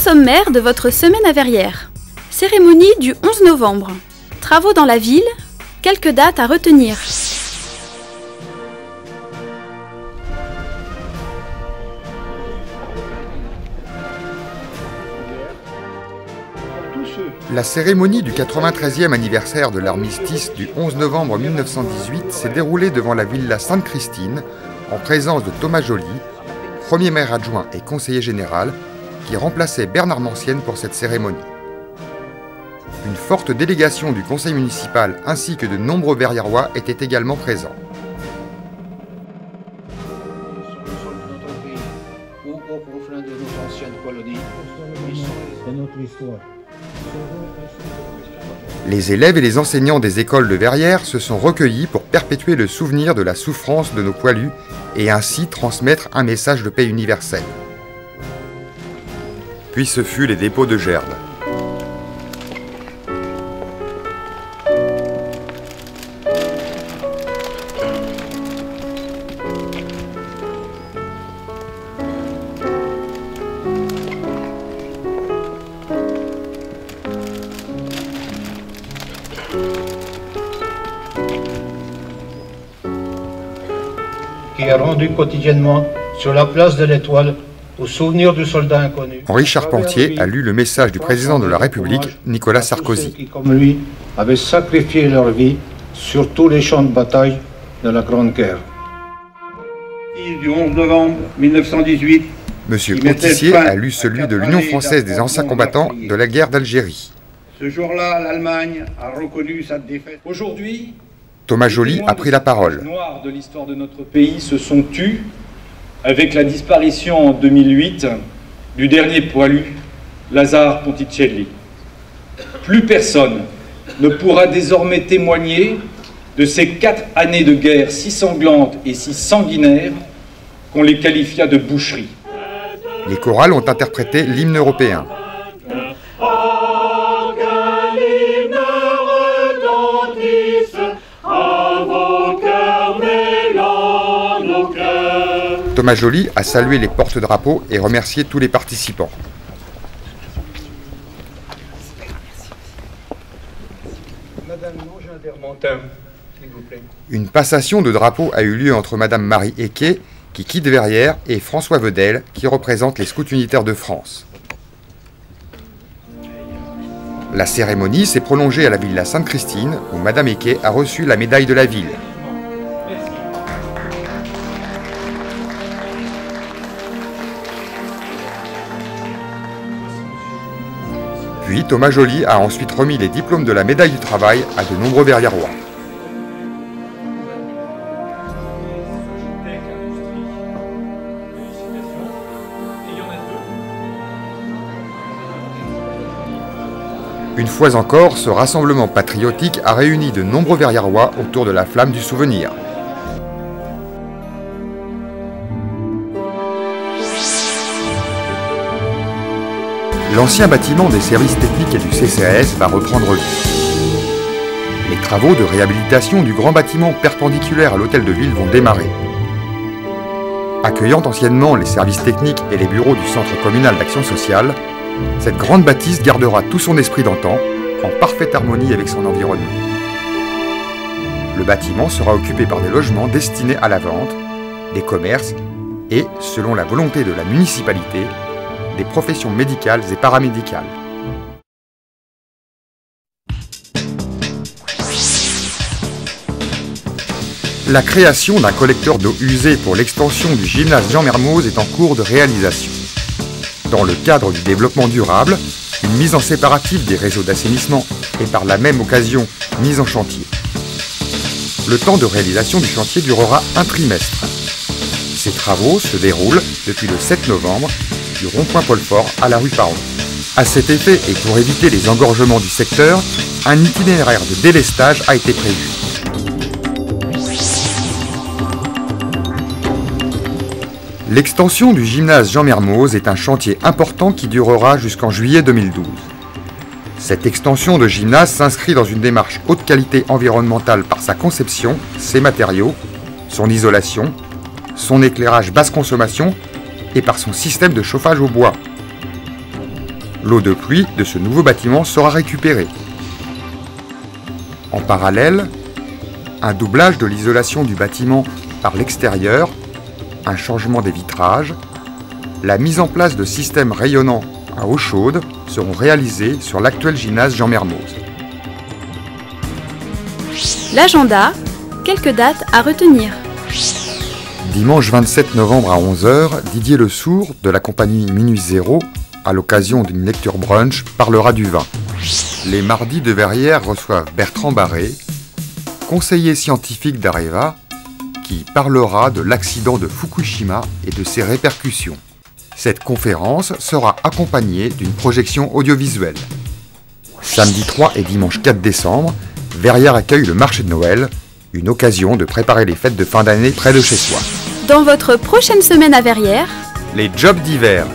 sommaire de votre semaine à Verrières. Cérémonie du 11 novembre. Travaux dans la ville. Quelques dates à retenir. La cérémonie du 93e anniversaire de l'armistice du 11 novembre 1918 s'est déroulée devant la villa Sainte-Christine, en présence de Thomas Joly, premier maire adjoint et conseiller général, qui remplaçait Bernard Mancienne pour cette cérémonie. Une forte délégation du conseil municipal ainsi que de nombreux Verriérois étaient également présents. Les élèves et les enseignants des écoles de Verrières se sont recueillis pour perpétuer le souvenir de la souffrance de nos poilus et ainsi transmettre un message de paix universelle. Puis ce fut les dépôts de gerbe. Qui est rendu quotidiennement sur la place de l'Étoile au souvenir du soldat inconnu. Henri Charpentier a lu le message du président de la République, Nicolas Sarkozy. Qui, comme lui, avaient sacrifié leur vie sur tous les champs de bataille de la Grande Guerre. Du 11 novembre 1918. Monsieur Cotissier a lu celui de l'Union française des anciens combattants de la guerre d'Algérie. Ce jour-là, l'Allemagne a reconnu sa défaite. Aujourd'hui, Thomas Joly a pris la parole. Les noirs de l'histoire de notre pays se sont tus avec la disparition en 2008 du dernier poilu, Lazare Ponticelli. Plus personne ne pourra désormais témoigner de ces 4 années de guerre si sanglantes et si sanguinaires qu'on les qualifia de boucherie. Les chorales ont interprété l'hymne européen. Thomas Joly a salué les porte-drapeaux et remercié tous les participants. Une passation de drapeaux a eu lieu entre Madame Marie Equet, qui quitte Verrières, et François Vedel, qui représente les scouts unitaires de France. La cérémonie s'est prolongée à la villa Sainte-Christine, où Madame Equet a reçu la médaille de la ville. Puis Thomas Joly a ensuite remis les diplômes de la médaille du travail à de nombreux Verriérois. Une fois encore, ce rassemblement patriotique a réuni de nombreux Verriérois autour de la flamme du souvenir. L'ancien bâtiment des services techniques et du CCAS va reprendre vie. Les travaux de réhabilitation du grand bâtiment perpendiculaire à l'hôtel de ville vont démarrer. Accueillant anciennement les services techniques et les bureaux du Centre communal d'action sociale, cette grande bâtisse gardera tout son esprit d'antan, en parfaite harmonie avec son environnement. Le bâtiment sera occupé par des logements destinés à la vente, des commerces et, selon la volonté de la municipalité, des professions médicales et paramédicales. La création d'un collecteur d'eau usée pour l'extension du gymnase Jean Mermoz est en cours de réalisation. Dans le cadre du développement durable, une mise en séparatif des réseaux d'assainissement est par la même occasion mise en chantier. Le temps de réalisation du chantier durera un trimestre. Ces travaux se déroulent depuis le 7 novembre du rond-point Paul-Fort à la rue Paron. À cet effet et pour éviter les engorgements du secteur, un itinéraire de délestage a été prévu. L'extension du gymnase Jean Mermoz est un chantier important qui durera jusqu'en juillet 2012. Cette extension de gymnase s'inscrit dans une démarche haute qualité environnementale par sa conception, ses matériaux, son isolation, son éclairage basse consommation et par son système de chauffage au bois. L'eau de pluie de ce nouveau bâtiment sera récupérée. En parallèle, un doublage de l'isolation du bâtiment par l'extérieur, un changement des vitrages, la mise en place de systèmes rayonnants à eau chaude seront réalisés sur l'actuel gymnase Jean Mermoz. L'agenda, quelques dates à retenir. Dimanche 27 novembre à 11h, Didier Le Sourd de la compagnie Minuit Zéro, à l'occasion d'une lecture brunch, parlera du vin. Les mardis de Verrières reçoivent Bertrand Barré, conseiller scientifique d'Areva, qui parlera de l'accident de Fukushima et de ses répercussions. Cette conférence sera accompagnée d'une projection audiovisuelle. Samedi 3 et dimanche 4 décembre, Verrières accueille le marché de Noël, une occasion de préparer les fêtes de fin d'année près de chez soi. Dans votre prochaine semaine à Verrières, Les jobs d'hiver.